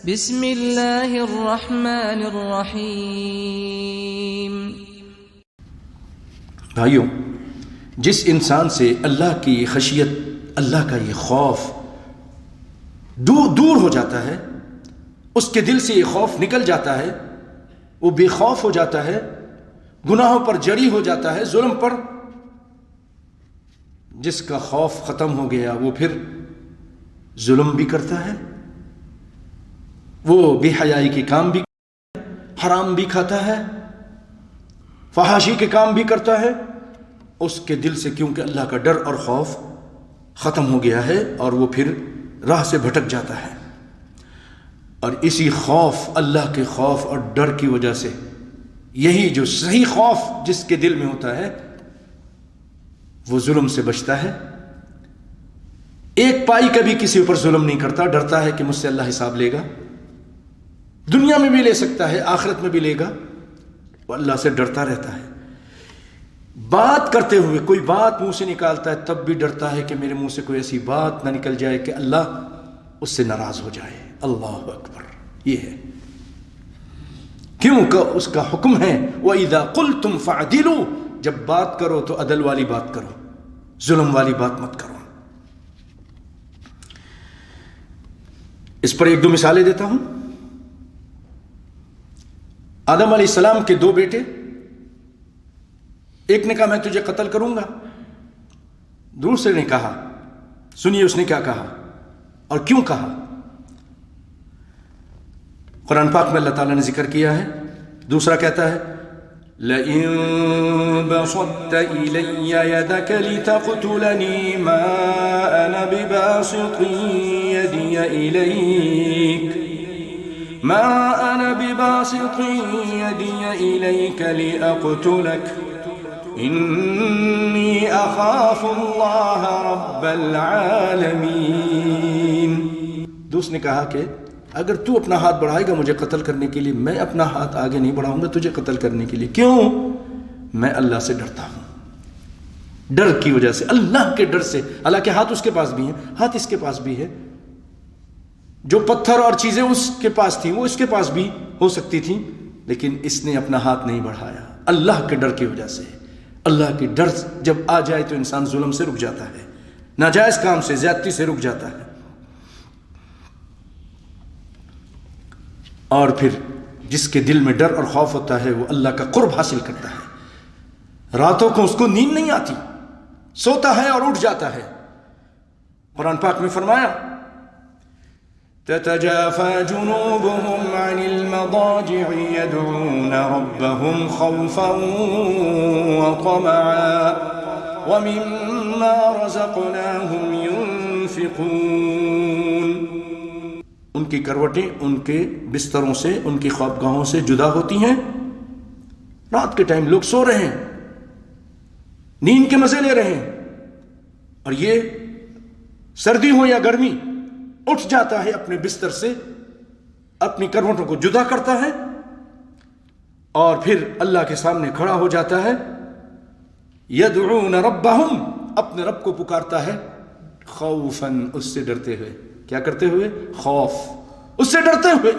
بسم اللہ الرحمن الرحیم۔ بھائیوں، جس انسان سے اللہ کی خشیت، اللہ کا یہ خوف دور ہو جاتا ہے، اس کے دل سے یہ خوف نکل جاتا ہے، وہ بے خوف ہو جاتا ہے، گناہوں پر جری ہو جاتا ہے، ظلم پر جس کا خوف ختم ہو گیا وہ پھر ظلم بھی کرتا ہے، وہ بے حیائی کے کام بھی کرتا ہے، حرام بھی کھاتا ہے، فحاشی کے کام بھی کرتا ہے، اس کے دل سے کیونکہ اللہ کا ڈر اور خوف ختم ہو گیا ہے اور وہ پھر راہ سے بھٹک جاتا ہے۔ اور اسی خوف، اللہ کے خوف اور ڈر کی وجہ سے، یہی جو صحیح خوف جس کے دل میں ہوتا ہے وہ ظلم سے بچتا ہے، ایک پائی کبھی کسی اوپر ظلم نہیں کرتا، ڈرتا ہے کہ مجھ سے اللہ حساب لے گا، دنیا میں بھی لے سکتا ہے، آخرت میں بھی لے گا، وہ اللہ سے ڈرتا رہتا ہے۔ بات کرتے ہوئے کوئی بات منہ سے نکالتا ہے تب بھی ڈرتا ہے کہ میرے منہ سے کوئی ایسی بات نہ نکل جائے کہ اللہ اس سے ناراض ہو جائے۔ اللہ اکبر، یہ ہے کیوں کہ اس کا حکم ہے وَإِذَا قُلْتُمْ فَعْدِلُوا، جب بات کرو تو عدل والی بات کرو، ظلم والی بات مت کرو۔ اس پر ایک دو مثالیں دیتا ہوں۔ آدم علیہ السلام کے دو بیٹے، ایک نے کہا میں تجھے قتل کروں گا، دوسرے نے کہا، سنیے اس نے کیا کہا اور کیوں کہا۔ قرآن پاک میں اللہ تعالیٰ نے ذکر کیا ہے، دوسرا کہتا ہے لَئِن بَسَطتَ إِلَيَّ يَدَكَ لِتَقْتُلَنِي مَا أَنَا بِبَاسِطٍ يَدِيَ إِلَيْكَ لِأَقْتُلَكَ إِنِّي أَخَافُ اللَّهَ رَبَّ الْعَالَمِينَ۔ دوسرے نے کہا کہ اگر تو اپنا ہاتھ بڑھائے گا مجھے قتل کرنے کے لیے، میں اپنا ہاتھ آگے نہیں بڑھاؤں گا تجھے قتل کرنے کے لیے۔ کیوں؟ میں اللہ سے ڈرتا ہوں، ڈر کی وجہ سے، اللہ کے ڈر سے۔ حالانکہ ہاتھ اس کے پاس بھی ہیں، ہاتھ اس کے پاس بھی ہے، جو پتھر اور چیزیں اس کے پاس تھیں وہ اس کے پاس بھی ہو سکتی تھیں، لیکن اس نے اپنا ہاتھ نہیں بڑھایا اللہ کے ڈر کی وجہ سے۔ اللہ کے ڈر جب آ جائے تو انسان ظلم سے رک جاتا ہے، ناجائز کام سے، زیادتی سے رک جاتا ہے، اور پھر جس کے دل میں ڈر اور خوف ہوتا ہے وہ اللہ کا قرب حاصل کرتا ہے۔ راتوں کو اس کو نیند نہیں آتی، سوتا ہے اور اٹھ جاتا ہے۔ قرآن پاک میں فرمایا تَتَجَافَى جُنُوبُهُمْ عَنِ الْمَضَاجِعِ يَدْعُونَ رَبَّهُمْ خَوْفًا وَطَمَعًا وَمِمَّا رَزَقْنَاهُمْ يُنْفِقُونَ۔ ان کی کروٹیں ان کے بستروں سے، ان کی خوابگاہوں سے جدا ہوتی ہیں۔ رات کے ٹائم لوگ سو رہے ہیں، نیند کے مزے لے رہے ہیں، اور یہ سردی ہو یا گرمی اٹھ جاتا ہے اپنے بستر سے، اپنی کروٹوں کو جدا کرتا ہے اور پھر اللہ کے سامنے کھڑا ہو جاتا ہے۔ یدعون ربہم، اپنے رب کو پکارتا ہے، خوفاً، اس سے ڈرتے ہوئے۔ کیا کرتے ہوئے؟ خوف، اس سے ڈرتے ہوئے،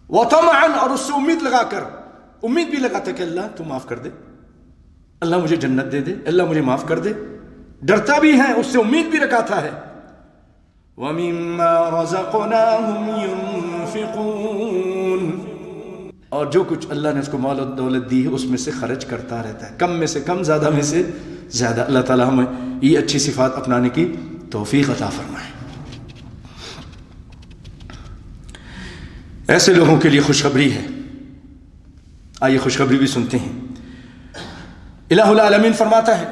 وطمعاً، اور اس سے امید لگا کر، امید بھی لگاتا کہ اللہ تو معاف کر دے، اللہ مجھے جنت دے دے، اللہ مجھے معاف کر دے، ڈرتا بھی ہے، اس سے امید بھی رکھتا ہے۔ وَمِمَّا رَزَقْنَاهُمْ يُنْفِقُونَ، اور جو کچھ اللہ نے اس کو مال و دولت دی ہے اس میں سے خرچ کرتا رہتا ہے، کم میں سے کم، زیادہ میں سے زیادہ۔ اللہ تعالیٰ ہمیں یہ اچھی صفات اپنانے کی توفیق عطا فرمائے۔ ایسے لوگوں کے لیے خوشخبری ہے، آئیے خوشخبری بھی سنتے ہیں۔ الہ العالمین فرماتا ہے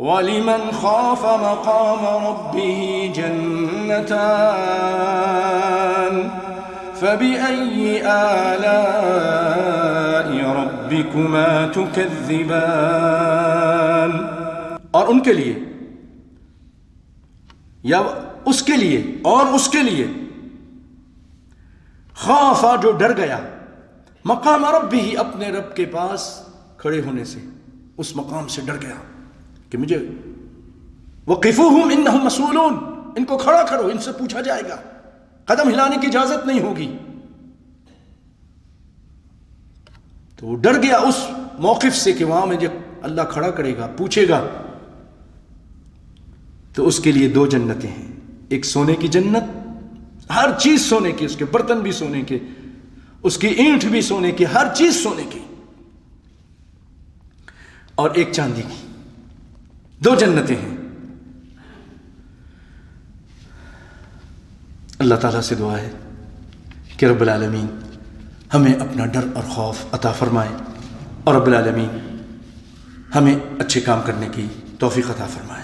وَلِمَنْ خَافَ مَقَامَ رَبِّهِ جَنَّتَانِ فَبِأَيِّ آلَاءِ رَبِّكُمَا تُكَذِّبَانِ۔ اور ان کے لیے، یا اس کے لیے، اور اس کے لیے، خوفا، جو ڈر گیا، مقام ربہ، اپنے رب کے پاس کھڑے ہونے سے، اس مقام سے ڈر گیا کہ مجھے وقفوہم انہم مسئولون، ان کو کھڑا کرو، ان سے پوچھا جائے گا، قدم ہلانے کی اجازت نہیں ہوگی. تو وہ ڈر گیا اس موقف سے کہ وہاں مجھے اللہ کھڑا کرے گا, پوچھے گا. تو اس کے لیے 2 جنتیں ہیں, ایک سونے کی جنت, ہر چیز سونے کی, اس کے برتن بھی سونے کے, اس کی اینٹ بھی سونے کی, ہر چیز سونے کی, اور ایک چاندی کی. 2 جنتیں ہیں. اللہ تعالیٰ سے دعا ہے کہ رب العالمین ہمیں اپنا ڈر اور خوف عطا فرمائے, اور رب العالمین ہمیں اچھے کام کرنے کی توفیق عطا فرمائے.